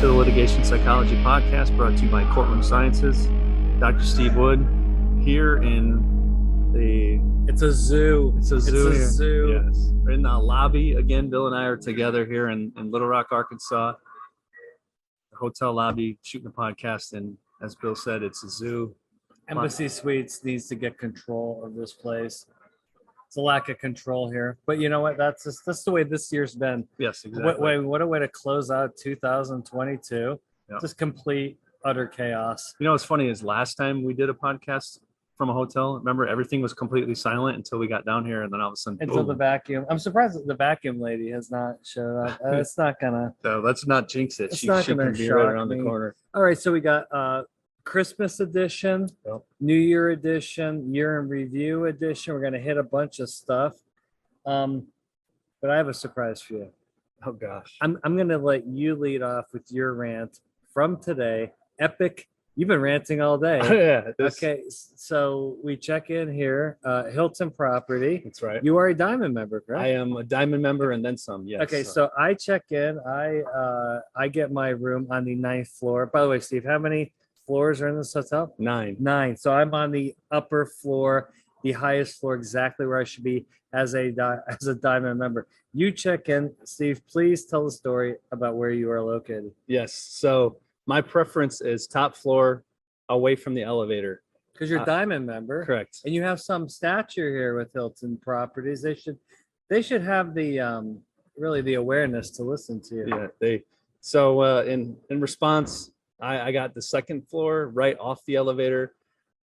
to the Litigation Psychology Podcast, brought to you by Courtroom Sciences. Dr. Steve Wood here in the... It's a zoo. It's a zoo. It's a zoo. Yes. We're in the lobby. Again, Bill and I are together here in Little Rock, Arkansas. The hotel lobby, shooting a podcast. And as Bill said, it's a zoo. Embassy Suites needs to get control of this place. It's a lack of control here. But you know what? That's the way this year's been. Yes, exactly. What a way to close out 2022. Yep. Just complete, utter chaos. You know what's funny is last time we did a podcast from a hotel, remember everything was completely silent until we got down here, and then all of a sudden, until the vacuum. I'm surprised that the vacuum lady has not showed up. It's not gonna. So let's not jinx it. It's she not can gonna be right around shock the me. corner. All right, so we got Christmas edition, Yep. New Year edition, year in review edition. We're gonna hit a bunch of stuff. But I have a surprise for you. Oh gosh. I'm gonna let you lead off with your rant from today. Epic. You've been ranting all day. Yeah. Okay, so we check in here. Hilton Property. That's right. You are a Diamond member, correct? I am a Diamond member and then some. Yes. Okay, so I check in. I get my room on the 9th floor. By the way, Steve, how many floors are in this hotel? 9. 9. So I'm on the upper floor, the highest floor, exactly where I should be as a Diamond member. You check in, Steve. Please tell the story about where you are located. Yes. So my preference is top floor, away from the elevator. Because you're a Diamond member, Correct. and you have some stature here with Hilton Properties. They should have the really the awareness to listen to you. Yeah. In response, I got the 2nd floor right off the elevator,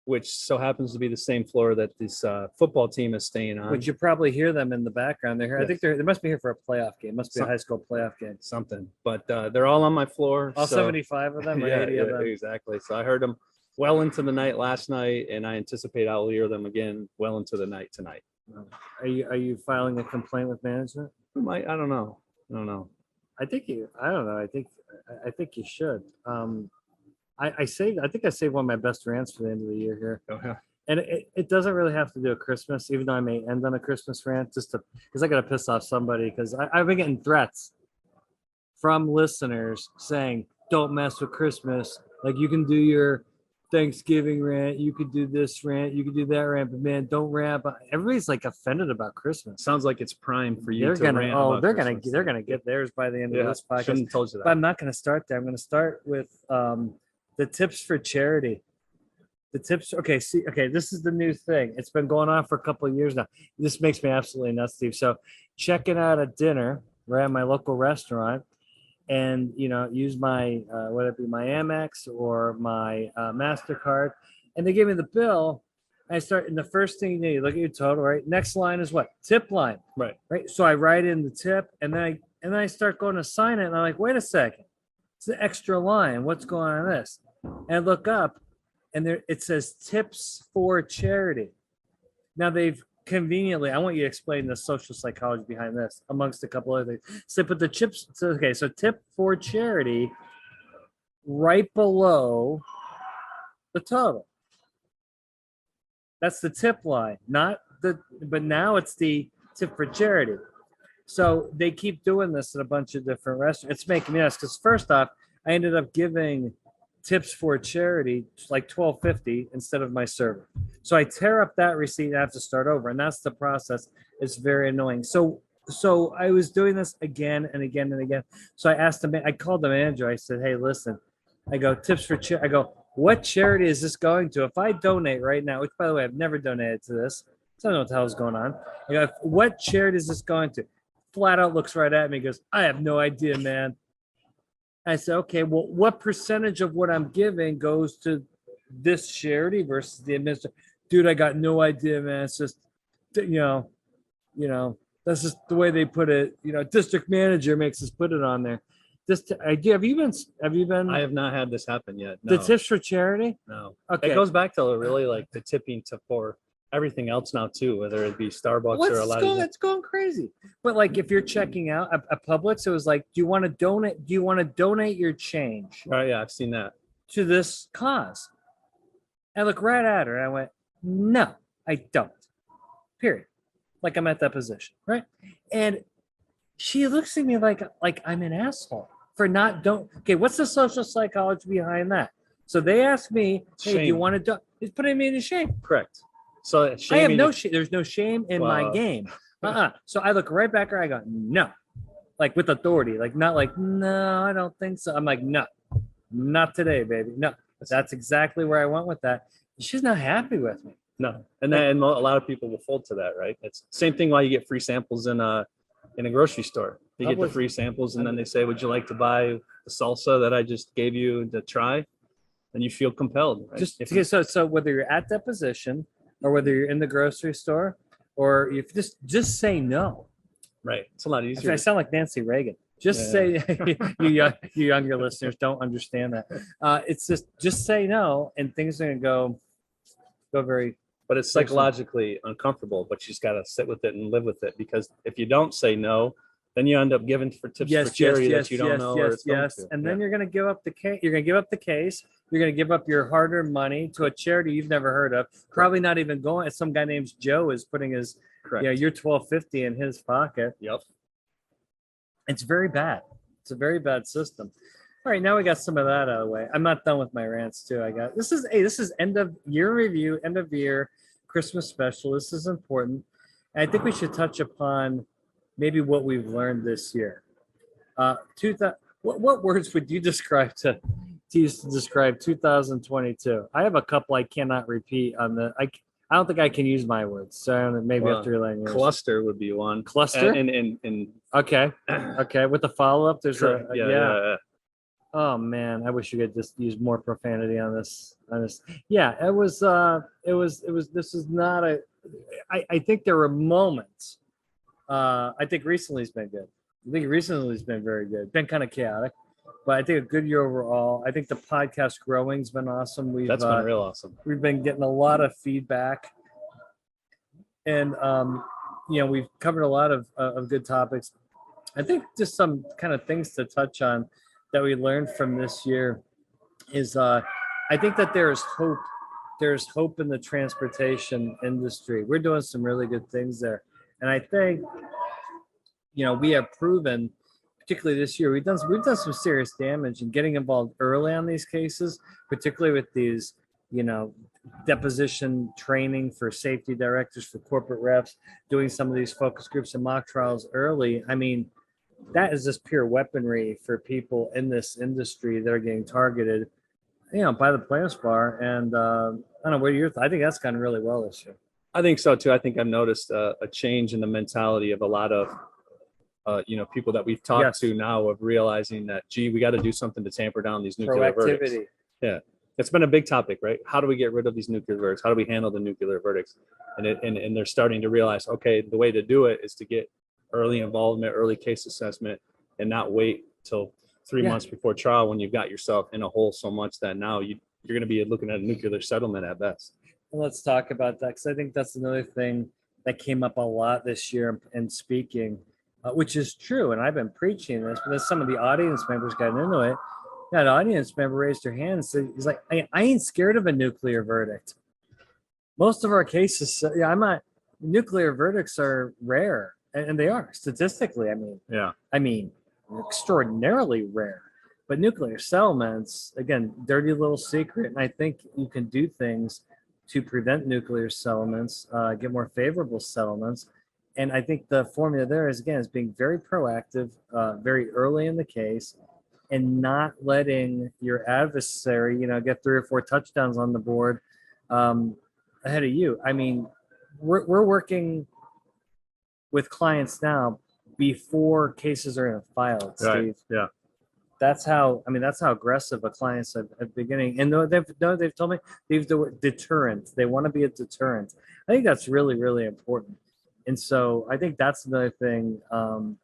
which so happens to be the same floor that this football team is staying on. But you probably hear them in the background. They're here. Yes. I think they must be here for a playoff game. Must be a high school playoff game. Something. But they're all on my floor. All so, 75 of them or yeah, 80 of them? Exactly. So I heard them well into the night last night, and I anticipate I'll hear them again well into the night tonight. Are you filing a complaint with management? I don't know. I think you. I don't know. I think you should. I think I saved one of my best rants for the end of the year here. Okay. And it doesn't really have to do with Christmas, even though I may end on a Christmas rant, because I got to piss off somebody, because I've been getting threats from listeners saying, don't mess with Christmas. Like, you can do your Thanksgiving rant, you could do this rant, you could do that rant, but man, don't rant. But everybody's like offended about Christmas. Sounds like it's prime for you. They're They're gonna get theirs by the end of this podcast. Shouldn't have told you that. But I'm not gonna start there. I'm gonna start with the tips for charity. The tips. Okay, this is the new thing. It's been going on for a couple of years now. This makes me absolutely nuts, Steve. So checking out a dinner right at my local restaurant, and use my whether it be my Amex or my MasterCard, and they give me the bill. I start, and the first thing you look at your total, right? Next line is what? Tip line. Right. So I write in the tip, and then I start going to sign it, and I'm like, wait a second, it's an extra line. What's going on in this? And I look up, and there it says tips for charity. Now they've conveniently, I want you to explain the social psychology behind this, amongst a couple other things. So put the chips. So tip for charity right below the total. That's the tip line, but now it's the tip for charity. So they keep doing this at a bunch of different restaurants. It's making me nuts, because first off, I ended up giving tips for charity like $12.50 instead of my server. So I tear up that receipt and I have to start over, and that's the process. It's very annoying. So I was doing this again and again and again. So I called the manager. I said, hey, listen, I go, tips for charity. I go, what charity is this going to? If I donate right now, which by the way, I've never donated to this, so I don't know what the hell is going on. I go, what charity is this going to? Flat out looks right at me, goes, I have no idea, man. I said, okay, well, what percentage of what I'm giving goes to this charity versus the administrator? Dude, I got no idea, man. It's just, that's just the way they put it. District manager makes us put it on there. Have you been? I have not had this happen yet. No. The tips for charity? No. Okay. It goes back to really like the tipping for everything else now too, whether it be Starbucks or a lot of. It's going crazy. But like, if you're checking out a Publix, it was like, do you want to donate? Do you want to donate your change? Right. Yeah, I've seen that. To this cause. I look right at her and I went, no, I don't. Period. Like, I'm at that position, right? And she looks at me like I'm an asshole for not don't. Okay, what's the social psychology behind that? So they asked me, "Hey, do you Shame. want to do?" It's putting me into shame. Correct. So I have shaming no is- shame. There's no shame in my Well, game. So I look right back, or I go, no, like with authority, like not like, no, I don't think so. I'm like, no, not today, baby. No, that's exactly where I went with that. She's not happy with me. No, and then a lot of people will fold to that, right? It's same thing why you get free samples in a grocery store. You get the Public- free samples, and then they say, "Would you like to buy the salsa that I just gave you to try?" And you feel compelled. Right? Just If you- so whether you're at deposition or whether you're in the grocery store, or if just say no. right, it's a lot I easier. sound like Nancy Reagan. Just Yeah. say you younger listeners don't understand that. It's just say no, and things are gonna go very. But it's psychologically uncomfortable. But you just got to sit with it and live with it, because if you don't say no, then you end up giving for tips for charity that you don't know. or it's going to. And then you're gonna give up the case. You're gonna give up the case. You're gonna give up your hard-earned money to a charity you've never heard of. Probably not even going. Some guy named Joe is putting his, Correct. your $12.50 in his pocket. Yep. It's very bad. It's a very bad system. All right, now we got some of that out of the way. I'm not done with my rants too. This is end of year review, end of year, Christmas special. This is important. And I think we should touch upon maybe what we've learned this year. What words would you describe to use to describe 2022? I have a couple I cannot repeat on the. I don't think I can use my words, so maybe I have to rely on yours. Cluster would be one. Cluster. And Okay. With the follow up, there's yeah. Oh man, I wish you could just use more profanity on this. Yeah, it was. This is not a. I think there were moments. I think recently it's been good. I think recently it's been very good. Been kind of chaotic, but I think a good year overall. I think the podcast growing's been awesome. That's been real awesome. We've been getting a lot of feedback, and we've covered a lot of good topics. I think just some kind of things to touch on that we learned from this year is I think that there's hope. There's hope in the transportation industry. We're doing some really good things there. And I think, we have proven, particularly this year, we've done some serious damage in getting involved early on these cases, particularly with these, deposition training for safety directors, for corporate reps, doing some of these focus groups and mock trials early. I mean, that is just pure weaponry for people in this industry that are getting targeted, by the plaintiff's bar. And I don't know, what are your I think that's gone really well this year. I think so too. I think I've noticed a change in the mentality of a lot of, people that we've talked to now, of realizing that, we got to do something to tamper down these nuclear verdicts. Yeah. It's been a big topic, right? How do we get rid of these nuclear verdicts? How do we handle the nuclear verdicts? And they're starting to realize, okay, the way to do it is to get early involvement, early case assessment, and not wait till 3 months before trial when you've got yourself in a hole so much that now you're going to be looking at a nuclear settlement at best. Well, let's talk about that, because I think that's another thing that came up a lot this year in speaking, which is true. And I've been preaching this, but as some of the audience members got into it, that audience member raised her hand and said, he's like, I ain't scared of a nuclear verdict. Most of our cases, nuclear verdicts are rare, and they are statistically. I mean, extraordinarily rare. But nuclear settlements, again, dirty little secret. And I think you can do things to prevent nuclear settlements, get more favorable settlements. And I think the formula there is being very proactive, very early in the case, and not letting your adversary, get 3 or 4 touchdowns on the board ahead of you. I mean, we're working with clients now before cases are filed, Steve. Right. Yeah. That's how aggressive a client's at beginning. And they've told me they've deterrent. They want to be a deterrent. I think that's really, really important. And so I think that's another thing, an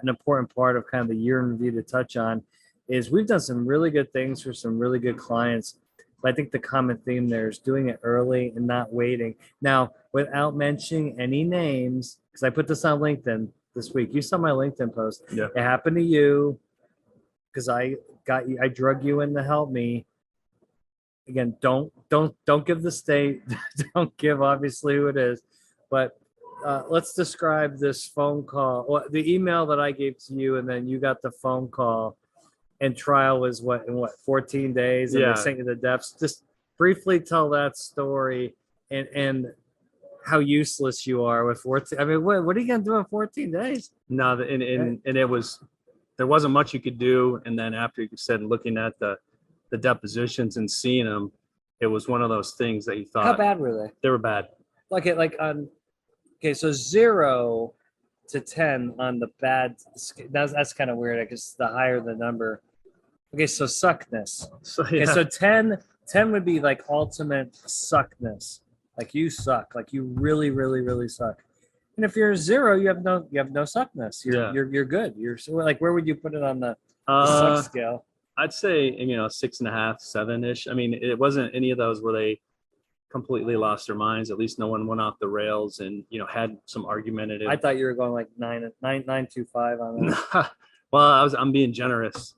important part of kind of the year in review to touch on is we've done some really good things for some really good clients. But I think the common theme there is doing it early and not waiting. Now, without mentioning any names, because I put this on LinkedIn this week. You saw my LinkedIn post. Yeah. It happened to you because I drug you in to help me. Again, don't give the state, don't give obviously who it is, but let's describe this phone call, or the email that I gave to you, and then you got the phone call and trial was in 14 days, and they sent you the deps. Just briefly tell that story and how useless you are with 14. I mean, what are you gonna do in 14 days? No, and it was, there wasn't much you could do. And then after you said, looking at the depositions and seeing them, it was one of those things that you thought. How bad were they? They were bad. Okay, so 0 to 10 on the bad. That's kind of weird. I guess the higher the number. Okay, so suckness. So, Okay, so 10 would be like ultimate suckness. Like you suck. Like you really, really, really suck. And if you're 0, you have no suckness. You're good. You're like, where would you put it on the suck scale? I'd say 6.5, 7-ish. I mean, it wasn't any of those where they completely lost their minds. At least no one went off the rails and had some argumentative. I thought you were going like 9.25 on that. Well, I'm being generous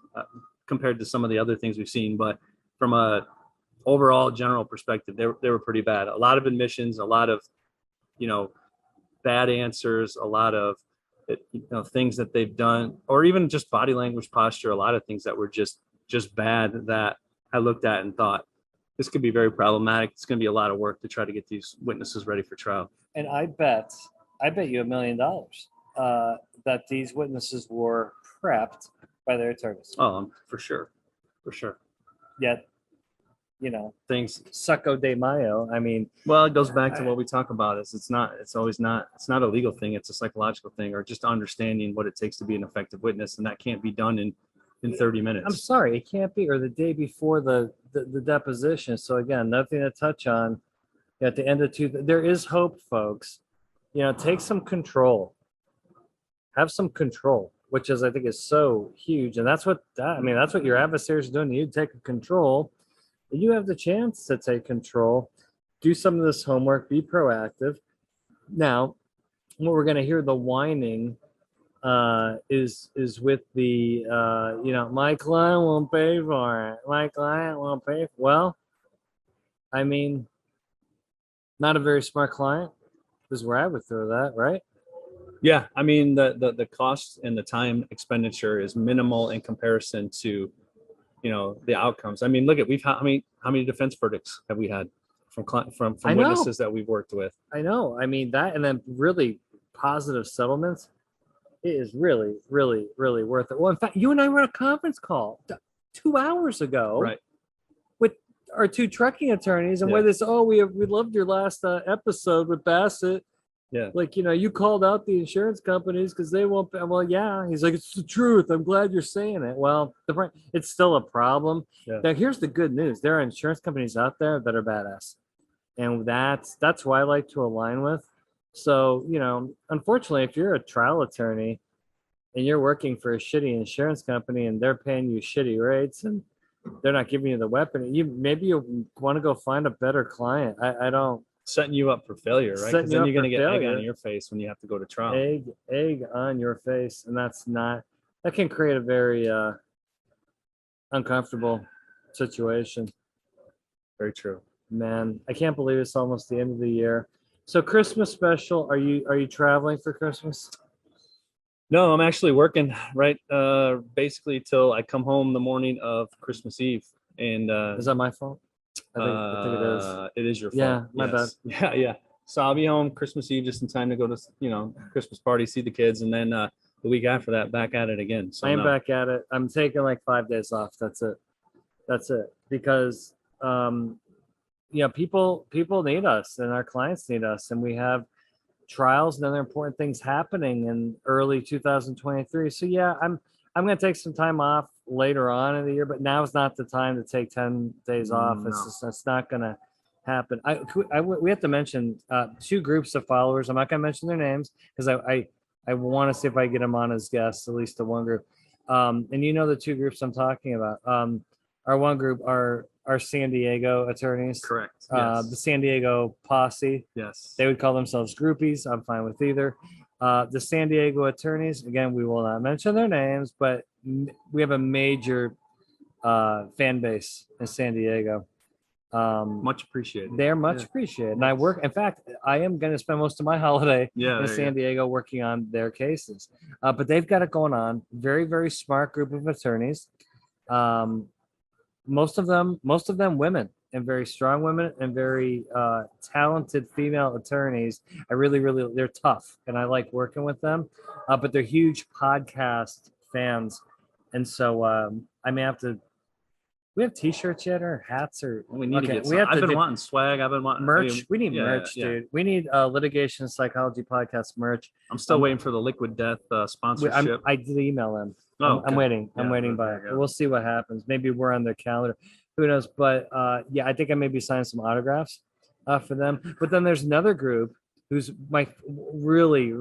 compared to some of the other things we've seen, but from a overall general perspective, they were pretty bad. A lot of admissions, a lot of bad answers, a lot of things that they've done, or even just body language, posture, a lot of things that were just bad that I looked at and thought, this could be very problematic. It's going to be a lot of work to try to get these witnesses ready for trial. And I bet you $1 million that these witnesses were prepped by their attorneys. Oh, for sure. Yet, things succo de mayo. I mean, well, it goes back to what we talk about. It's not a legal thing. It's a psychological thing, or just understanding what it takes to be an effective witness, and that can't be done in 30 minutes. I'm sorry, it can't be, or the day before the deposition. So again, nothing to touch on. At the end of there is hope, folks. Take some control. Have some control, which I think is so huge, and that's what your adversaries are doing. You take control. You have the chance to take control. Do some of this homework. Be proactive. Now, what we're going to hear the whining is with the my client won't pay for it. My client won't pay. Well, I mean, not a very smart client is where I would throw that, right? Yeah, I mean the cost and the time expenditure is minimal in comparison to the outcomes. I mean, look at how many defense verdicts have we had from witnesses that we've worked with? I know. I mean that, and then really positive settlements. It is really, really, really worth it. Well, in fact, you and I were on a conference call 2 hours ago, right, with our 2 trucking attorneys, and where we loved your last episode with Bassett. Yeah, like you called out the insurance companies because they won't pay. Well, yeah, he's like, it's the truth. I'm glad you're saying it. Well, it's still a problem. Yeah. Now, here's the good news: there are insurance companies out there that are badass, and that's who I like to align with. So, unfortunately, if you're a trial attorney and you're working for a shitty insurance company and they're paying you shitty rates and they're not giving you the weapon, maybe you want to go find a better client. I don't. Setting you up for failure, right? Because then you're going to get egg on your face when you have to go to trial. Egg on your face. And that can create a very uncomfortable situation. Very true. Man, I can't believe it's almost the end of the year. So Christmas special, are you traveling for Christmas? No, I'm actually working basically till I come home the morning of Christmas Eve. And is that my fault? I think it is. It is your fault. Yeah, my bad. Yeah. So I'll be home Christmas Eve just in time to go to Christmas party, see the kids, and then the week after that, back at it again. So I'm back at it. I'm taking like 5 days off. That's it. Because people need us, and our clients need us, and we have trials and other important things happening in early 2023. So yeah, I'm going to take some time off later on in the year, but now is not the time to take 10 days off. No. It's not going to happen. We have to mention 2 groups of followers. I'm not going to mention their names because I want to see if I get them on as guests, at least the one group. And the 2 groups I'm talking about. Our one group are San Diego attorneys. Correct. Yes. The San Diego posse. Yes. They would call themselves groupies. I'm fine with either. The San Diego attorneys, again, we will not mention their names, but we have a major fan base in San Diego. Much appreciated. They're much appreciated. And in fact, I am going to spend most of my holiday in San Diego working on their cases. But they've got it going on. Very, very smart group of attorneys. Most of them women, and very strong women, and very talented female attorneys. They're tough, and I like working with them. But they're huge podcast fans, and so I may have to. We have T-shirts yet, or hats, or we need to get. We have I've been wanting swag. I've been wanting merch. We need merch, dude. We need litigation psychology podcast merch. I'm still waiting for the Liquid Death sponsorship. I did email them. Oh, I'm waiting. I'm waiting by. We'll see what happens. Maybe we're on their calendar. Who knows? But yeah, I think I may be signing some autographs for them. But then there's another group who's I really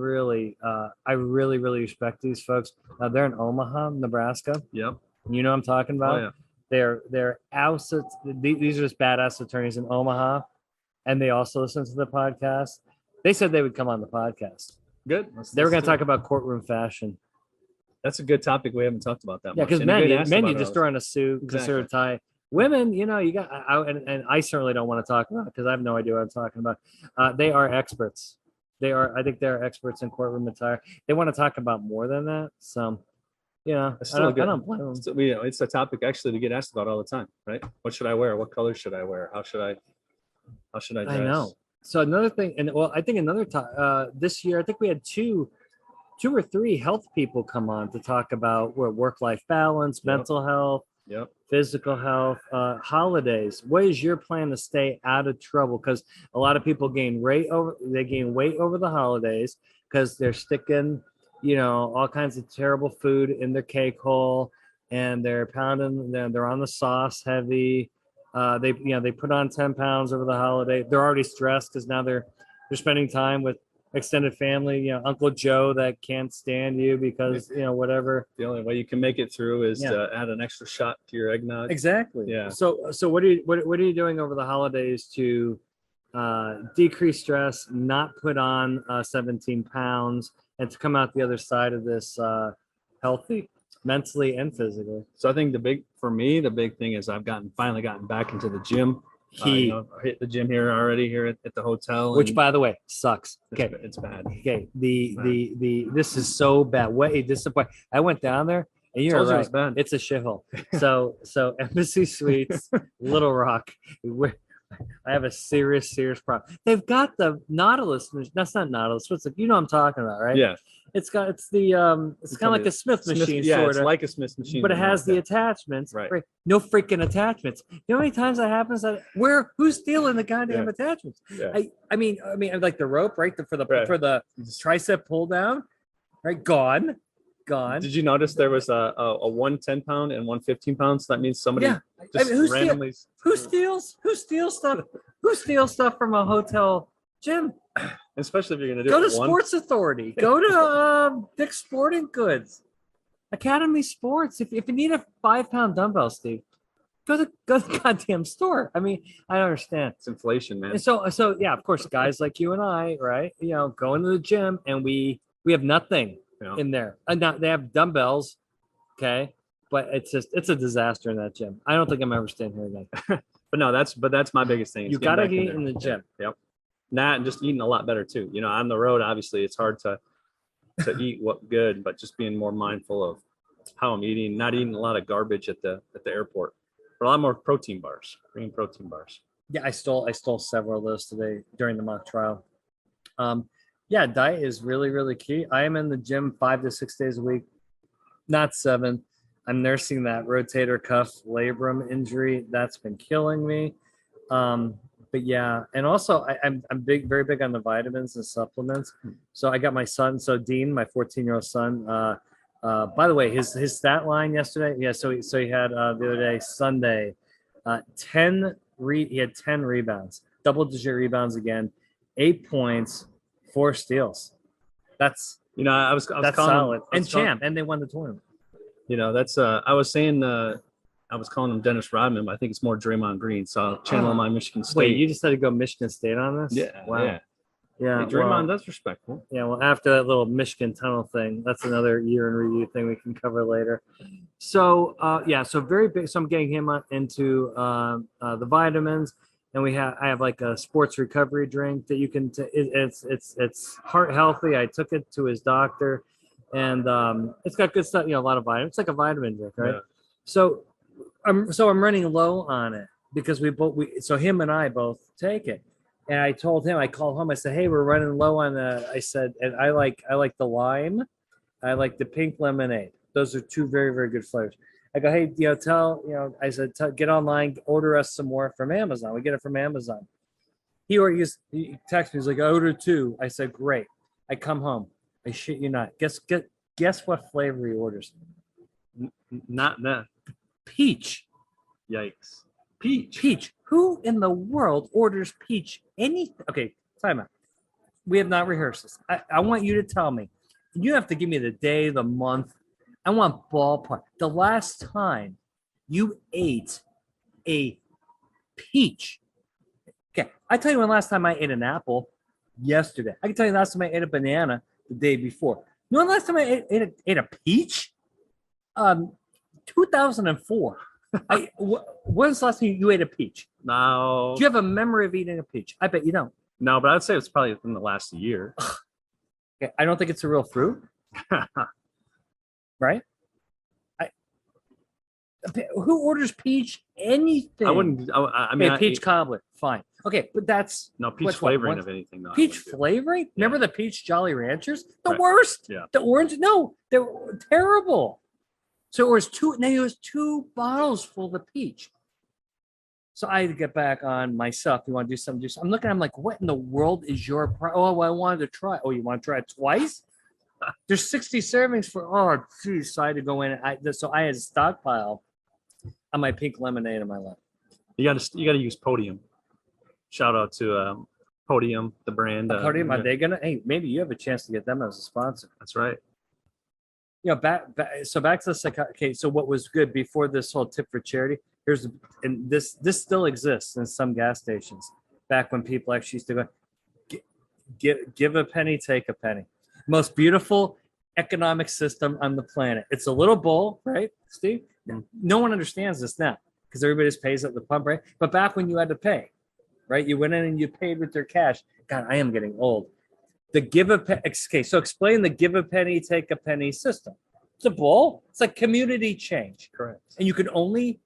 respect these folks. They're in Omaha, Nebraska. Yep. You know what I'm talking about? Oh, yeah. They're assets. These are just badass attorneys in Omaha, and they also listen to the podcast. They said they would come on the podcast. Good. They were going to talk about courtroom fashion. That's a good topic. We haven't talked about that. Yeah, because men, you just throw on a suit, consider a tie. Women, you got, and I certainly don't want to talk about it because I have no idea what I'm talking about. They are experts. I think they're experts in courtroom attire. They want to talk about more than that. So, I don't blame them. It's a topic actually to get asked about all the time, right? What should I wear? What color should I wear? How should I dress? I know. So another thing, I think another time this year, I think we had two or three health people come on to talk about work-life balance, mental health, physical health, holidays. What is your plan to stay out of trouble? Because a lot of people gain weight over the holidays because they're sticking, all kinds of terrible food in their cake hole, and they're pounding. They're on the sauce heavy. They put on 10 pounds over the holiday. They're already stressed because now they're spending time with extended family, Uncle Joe that can't stand you because whatever. The only way you can make it through is to add an extra shot to your eggnog. Exactly. Yeah. So what are you doing over the holidays to decrease stress, not put on 17 pounds, and to come out the other side of this healthy, mentally and physically? So I think the big thing is I've finally gotten back into the gym. I hit the gym here at the hotel, which by the way sucks. Okay, it's bad. Okay, the this is so bad. Way disappointing. I went down there, and you're right. It's a shithole. So Embassy Suites, Little Rock. I have a serious problem. They've got the Nautilus. That's not Nautilus. What's it? I'm talking about, right? Yeah. It's kind of like a Smith machine, yeah, sort it's of. like a Smith machine, but it has the attachments. Right. No freaking attachments. You know how many times that happens? Who's stealing the goddamn attachments? Yeah. I mean, like the rope, right? For the tricep pull down, right? Gone. Did you notice there was a 110 pound and 115 pounds? So that means somebody randomly. Who steals stuff? Who steals stuff from a hotel gym? Especially if you're going to go to Sports Authority. Go to Dick's Sporting Goods, Academy Sports. If you need a 5-pound dumbbell, Steve, go to the goddamn store. I mean, I don't understand. It's inflation, man. And so yeah, of course, guys like you and I, right? Go into the gym and we have nothing in there. And now they have dumbbells, okay, but it's a disaster in that gym. I don't think I'm ever staying here again. but that's my biggest thing. You gotta get in the gym. Yep. That and just eating a lot better too. On the road, obviously, it's hard to eat good, but just being more mindful of how I'm eating, not eating a lot of garbage at the airport. But a lot more protein bars, green protein bars. Yeah, I stole several of those today during the mock trial. Yeah, diet is really, really key. I am in the gym 5 to 6 days a week, not 7. I'm nursing that rotator cuff labrum injury. That's been killing me. But yeah, and also I'm very big on the vitamins and supplements. So I got my son, Dean, my 14-year-old son. By the way, his stat line yesterday. Yeah, so he had the other day, Sunday, he had 10 rebounds, double-digit rebounds again, 8 points, 4 steals. That's I was solid. And champ, and they won the tournament. That's I was saying. I was calling him Dennis Rodman, but I think it's more Draymond Green. So I'll channel my Michigan State. Wait, you just had to go Michigan State on this? Yeah. Wow. Yeah. Hey, Draymond, that's respectful. Yeah. Well, after that little Michigan tunnel thing, that's another year in review thing we can cover later. So, so very big. So I'm getting him into the vitamins, and I have like a sports recovery drink that you can. It's heart healthy. I took it to his doctor, and it's got good stuff. A lot of vitamins. It's like a vitamin drink, right? Yeah. So I'm running low on it because so him and I both take it. And I told him, I called home, I said, hey, we're running low on I said, and I like the lime. I like the pink lemonade. Those are two very, very good flavors. I go, hey, I said, get online, order us some more from Amazon. We get it from Amazon. He texted me, he's like, I ordered 2. I said, great. I come home. I shit you not. Guess what flavor he orders? Not that. Peach. Yikes. Peach. Who in the world orders peach? Okay, time out. We have not rehearsed this. I want you to tell me. You have to give me the day, the month. I want ballpark. The last time you ate a peach. Okay, I tell you when last time I ate an apple. Yesterday. I can tell you last time I ate a banana the day before. You know, last time I ate a peach? 2004. When's the last time you ate a peach? No. Do you have a memory of eating a peach? I bet you don't. No, but I'd say it's probably within the last year. Okay, I don't think it's a real fruit. Right? Who orders peach anything? I wouldn't. I mean, peach cobbler. Fine. Okay, but that's peach flavoring of anything. No, peach flavoring? Yeah. Remember the peach Jolly Ranchers? The right. worst. Yeah. The orange? No, they're terrible. So it was 2. Now it was 2 bottles full of peach. So I had to get back on myself. You want to do something? I'm looking. I'm like, what in the world is your price? Oh, I wanted to try. Oh, you want to try it twice? There's 60 servings for. Oh, geez. So I had to go in. So I had a stockpile on my pink lemonade in my life. You got to use Podium. Shout out to Podium, the brand. Podium. Are they gonna? Hey, maybe you have a chance to get them as a sponsor. That's right. Back to the okay. So what was good before this whole tip for charity? And this still exists in some gas stations. Back when people actually used to go, give a penny, take a penny. Most beautiful economic system on the planet. It's a little bowl, right, Steve? No one understands this now because everybody just pays at the pump, right? But back when you had to pay, right? You went in and you paid with your cash. God, I am getting old. The give a penny. Okay, so explain the give a penny, take a penny system. It's a bowl. It's like community change. Correct. And you can only.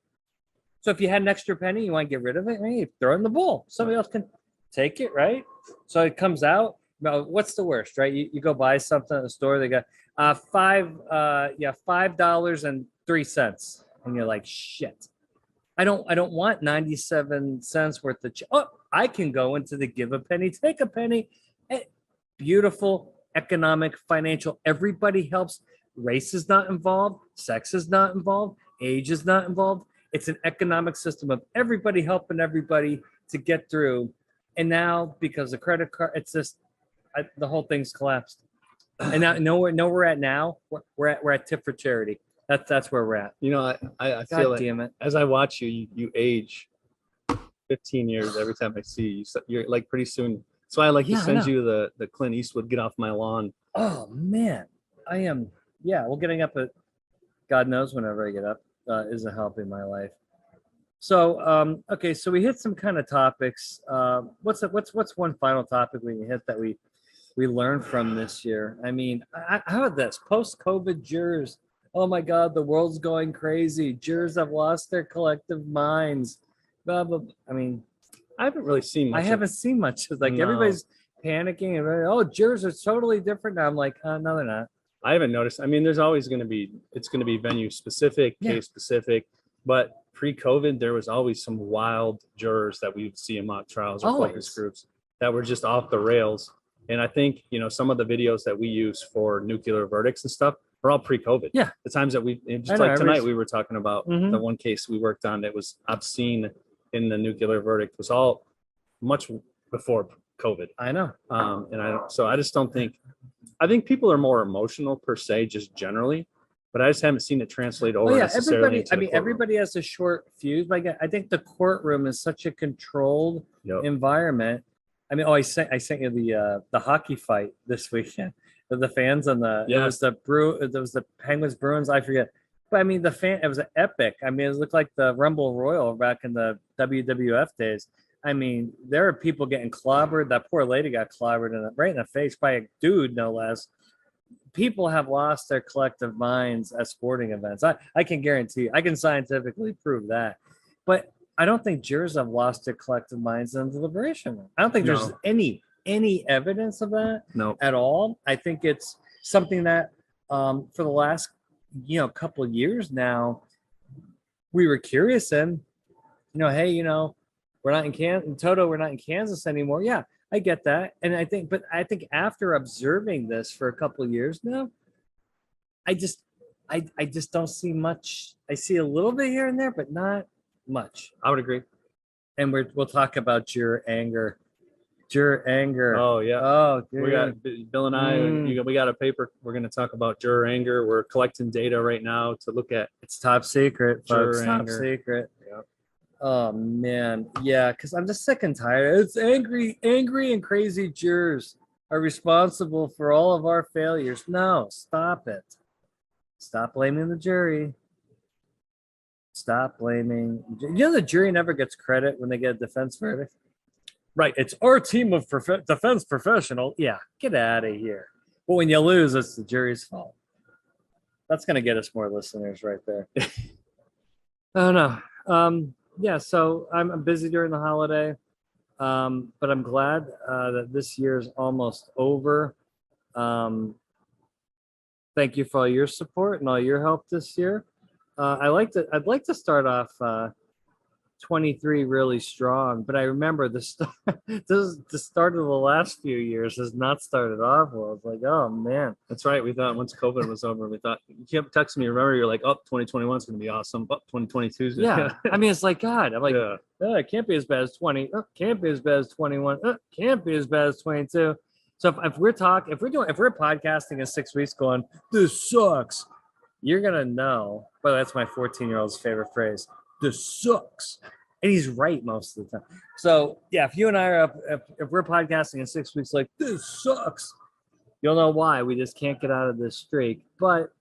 So if you had an extra penny, you want to get rid of it, hey, throw it in the bowl. Somebody else can take it, right? So it comes out. Now, what's the worst, right? You go buy something at the store. They got $5.03, and you're like, shit. I don't want 97 cents worth of. I can go into the give a penny, take a penny. Beautiful, economic, financial. Everybody helps. Race is not involved. Sex is not involved. Age is not involved. It's an economic system of everybody helping everybody to get through. And now, because the credit card, it's just the whole thing's collapsed. And now, we're at now. We're at tip for charity. That's where we're at. You know, I feel like as I watch you age 15 years every time I see you. So you're like pretty soon. So I like to send you the Clint Eastwood "Get Off My Lawn." Oh man, I am. Yeah, well, getting up at God knows whenever I get up is a help in my life. So okay, so we hit some kind of topics. What's one final topic we hit that we learned from this year? I mean, how about this post-COVID jurors? Oh my God, the world's going crazy. Jurors have lost their collective minds. Blah, blah, blah. I mean, I haven't really seen much. I haven't seen much. Like everybody's panicking and jurors are totally different now. I'm like, no, they're not. I haven't noticed. I mean, there's always going to be venue specific, case specific, but pre-COVID, there was always some wild jurors that we would see in mock trials or focus groups that were just off the rails. And I think, some of the videos that we use for nuclear verdicts and stuff are all pre-COVID. Yeah. The times that tonight we were talking about the one case we worked on that was obscene in the nuclear verdict was all much before COVID. I know. I just don't think, I think people are more emotional per se, just generally, but I just haven't seen it translate over necessarily. Everybody has a short fuse, but I think the courtroom is such a controlled environment. I mean, I sent you the hockey fight this weekend with the fans and it was the Penguins Bruins, I forget. But I mean, it was an epic. I mean, it looked like the Rumble Royal back in the WWF days. I mean, there are people getting clobbered. That poor lady got clobbered right in the face by a dude, no less. people have lost their collective minds at sporting events. I can guarantee, I can scientifically prove that. But I don't think jurors have lost their collective minds in deliberation. I don't think there's any evidence of that at all. I think it's something that for the last couple of years now, we were curious in, hey, we're not in Kansas, Toto, we're not in Kansas anymore. Yeah, I get that. And I think after observing this for a couple of years now, I just don't see much. I see a little bit here and there, but not much. I would agree. And we'll talk about juror anger. Oh yeah. Oh, dude. We got Bill and I. We got a paper. We're going to talk about juror anger. We're collecting data right now to look at. It's top secret, folks. Top secret. Yeah. Oh man, yeah. Because I'm just sick and tired. It's angry and crazy jurors are responsible for all of our failures. No, stop it. Stop blaming the jury. Stop blaming. The jury never gets credit when they get a defense verdict. Right, it's our team of defense professional. Yeah, get out of here. But when you lose, it's the jury's fault. That's going to get us more listeners right there. Oh, no. Yeah, so I'm busy during the holiday, but I'm glad that this year is almost over. Thank you for all your support and all your help this year. I'd like to start off 23 really strong, but I remember the start of the last few years has not started off well. It's like, oh man, that's right. We thought once COVID was over, we thought, you kept texting me. Remember, you're like, 2021 is going to be awesome. 2022 is I mean, it's like God. I'm like, it can't be as bad as 20. Can't be as bad as 21. Can't be as bad as 22. So if we're podcasting in 6 weeks, going, this sucks, you're gonna know. But that's my 14-year-old's favorite phrase. This sucks. And he's right most of the time. So yeah, if you and I are up, if we're podcasting in 6 weeks, like this sucks, you'll know why. We just can't get out of this streak. But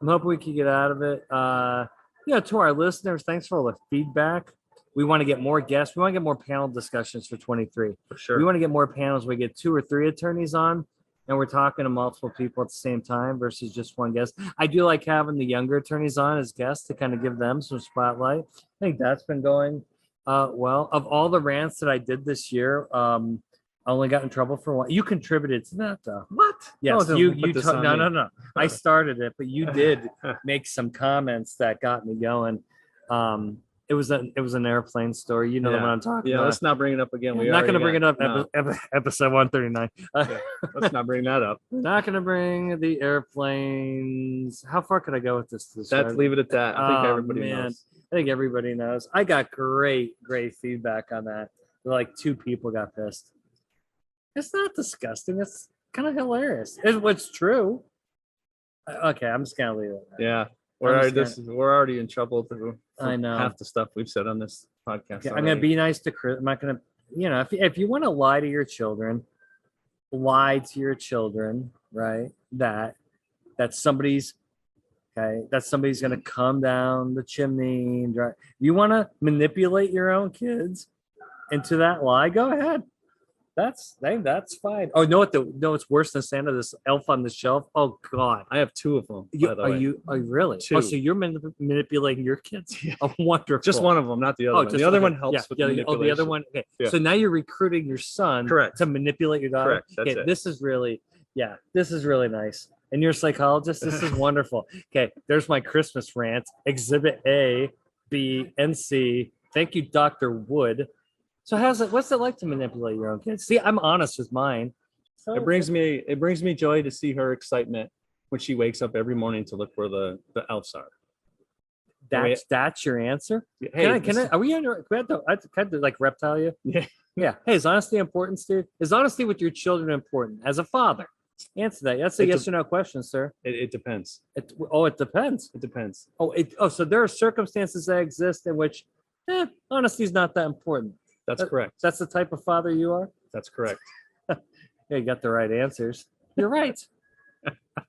I'm hoping we can get out of it. To our listeners, thanks for all the feedback. We want to get more guests. We want to get more panel discussions for 23. For sure. We want to get more panels. We get 2 or 3 attorneys on, and we're talking to multiple people at the same time versus just one guest. I do like having the younger attorneys on as guests to kind of give them some spotlight. I think that's been going well. Of all the rants that I did this year, I only got in trouble for one. You contributed to that, though. What? Yes, no. I started it, but you did make some comments that got me going. It was an airplane story. You know the one I'm talking about. Yeah, let's not bring it up again. We're not going to bring it up. No. Episode 139. Let's not bring that up. Not going to bring the airplanes. How far could I go with this? Let's leave it at that. I think everybody knows. I think everybody knows. I got great feedback on that. Like 2 people got pissed. It's not disgusting. It's kind of hilarious. It's true. Okay, I'm just going to leave it. Yeah. We're already in trouble through I know half the stuff we've said on this podcast. Okay, I'm going to be nice to Chris. I'm not going to, if you want to lie to your children, right? That somebody's going to come down the chimney and drive. You want to manipulate your own kids into that lie? Go ahead. That's fine. Oh, it's worse than Santa, this elf on the shelf. Oh God, I have 2 of them. Are you really? 2. Oh, so you're manipulating your kids? Yeah. Oh, wonderful. Just one of them, not the other one. The other one helps with manipulation. Oh, the other one. Okay. Yeah. So now you're recruiting your son to manipulate your daughter. Correct. That's it. This is really nice. And you're a psychologist. This is wonderful. Okay, there's my Christmas rant. Exhibit A, B, and C. Thank you, Dr. Wood. So what's it like to manipulate your own kids? See, I'm honest with mine. So it brings me joy to see her excitement when she wakes up every morning to look where the elves are. That's your answer? Hey, can I are we under can I like reptile you? Yeah. Yeah. Hey, is honesty important, Steve? Is honesty with your children important as a father? Answer that. That's a yes or no question, sir. It depends. It depends. It depends. So there are circumstances that exist in which honesty is not that important. That's correct. That's the type of father you are? That's correct. Yeah, you got the right answers. You're right.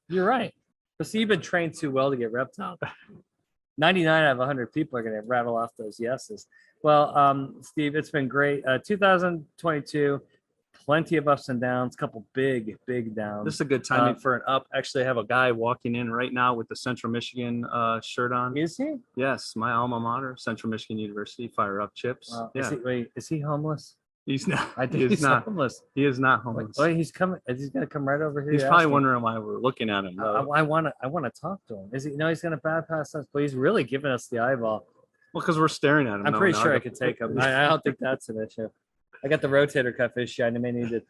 You're right. But see, you've been trained too well to get reptile. 99 out of 100 people are going to rattle off those yeses. Well, Steve, it's been great. 2022, plenty of ups and downs, a couple big downs. This is a good timing for an up. Actually, I have a guy walking in right now with the Central Michigan shirt on. Is he? Yes, my alma mater, Central Michigan University. Fire up, Chips. Yeah. Is he homeless? He's not. I think he's not homeless. He is not homeless. Wait, he's coming. He's gonna come right over here. He's probably wondering why we're looking at him. I want to talk to him. Is he? No, he's gonna bypass us, but he's really giving us the eyeball. Well, because we're staring at him. I'm pretty sure I could take him. I don't think that's an issue. I got the rotator cuff issue. I may need to,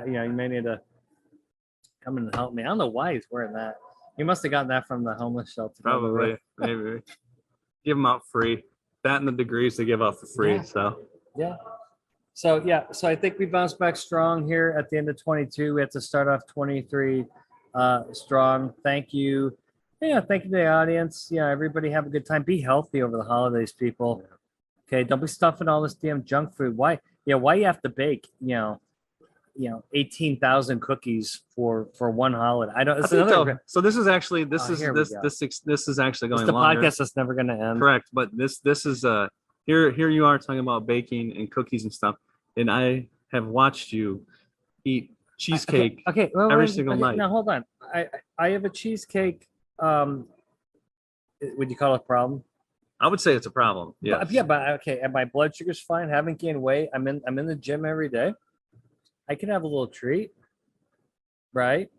you may need to come in and help me. I don't know why he's wearing that. He must have gotten that from the homeless shelter. Probably, maybe. Give them out free. That and the degrees they give out for free. Yeah. So So I think we bounced back strong here at the end of 22. We have to start off 23 strong. Thank you. Yeah, thank you to the audience. Yeah, everybody have a good time. Be healthy over the holidays, people. Okay, don't be stuffing all this damn junk food. Why? Yeah, why you have to bake? 18,000 cookies for one holiday. I don't. So this is actually this is actually going. It's the podcast that's never going to end. Correct, but this is here you are talking about baking and cookies and stuff, and I have watched you eat cheesecake every single night. Now hold on, I have a cheesecake. Would you call it a problem? I would say it's a problem. Yeah. But okay. And my blood sugar's fine. Haven't gained weight. I'm in the gym every day. I can have a little treat, right?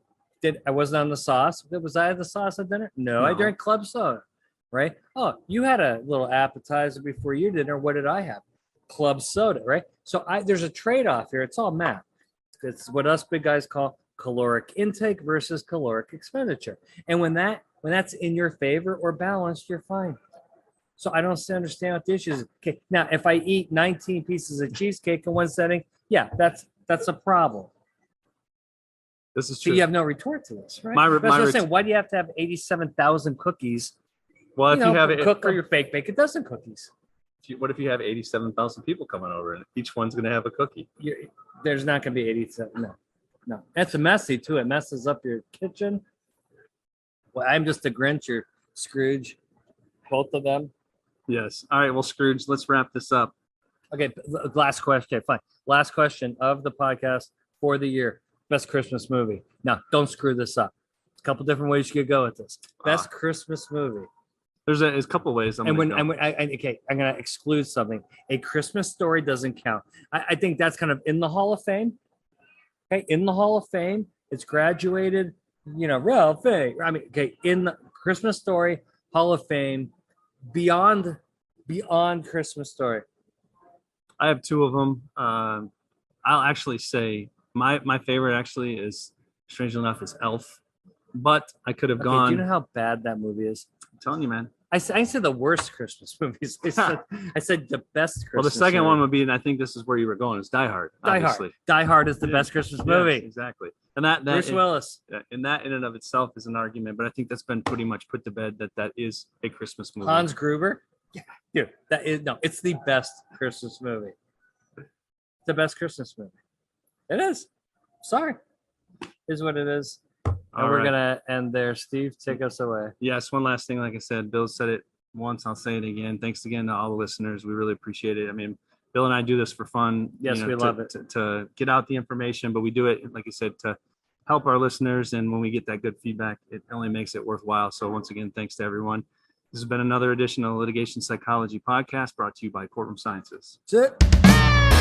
I wasn't on the sauce. Was I at the sauce at dinner? No. I drank club soda, right? Oh, you had a little appetizer before your dinner. What did I have? Club soda, right? So there's a trade-off here. It's all math. It's what us big guys call caloric intake versus caloric expenditure. And when that's in your favor or balanced, you're fine. So I don't understand what the issue is. Okay, now if I eat 19 pieces of cheesecake in one setting, yeah, that's a problem. This is true. So you have no retort to this, right? That's what I'm saying. Why do you have to have 87,000 cookies? Well, if you have it, cook for your bake a dozen cookies. What if you have 87,000 people coming over and each one's going to have a cookie? There's not going to be 87. No. That's messy too. It messes up your kitchen. Well, I'm just a Grinch or Scrooge, both of them. Yes. All right. Well, Scrooge, let's wrap this up. Okay. Last question. Fine. Last question of the podcast for the year. Best Christmas movie. Now, don't screw this up. There's a couple different ways you could go with this. Best Christmas movie. There's a couple of ways. I'm going to exclude something. A Christmas Story doesn't count. I think that's kind of in the Hall of Fame. Okay. In the Hall of Fame. It's graduated, real thing. In the Christmas Story, Hall of Fame. Beyond Christmas Story. I have two of them. I'll actually say my favorite actually is, strangely enough, is Elf. But I could have gone. Do you know how bad that movie is? I'm telling you, man. I said the worst Christmas movies. I said the best Christmas. Well, the second one would be, and I think this is where you were going, is Die Hard. Obviously. Die Hard is the best Christmas movie. Yes, exactly. And that Bruce Willis. And that in and of itself is an argument, but I think that's been pretty much put to bed that is a Christmas movie. Hans Gruber. Yeah, dude, it's the best Christmas movie. The best Christmas movie. It is. Sorry. Is what it is. And we're going to end there. Steve, take us away. Yes, one last thing. Like I said, Bill said it once. I'll say it again. Thanks again to all the listeners. We really appreciate it. I mean, Bill and I do this for fun. Yes, we love it. To get out the information, but we do it, like you said, to help our listeners. And when we get that good feedback, it only makes it worthwhile. So once again, thanks to everyone. This has been another edition of the Litigation Psychology Podcast brought to you by Courtroom Sciences. That's it.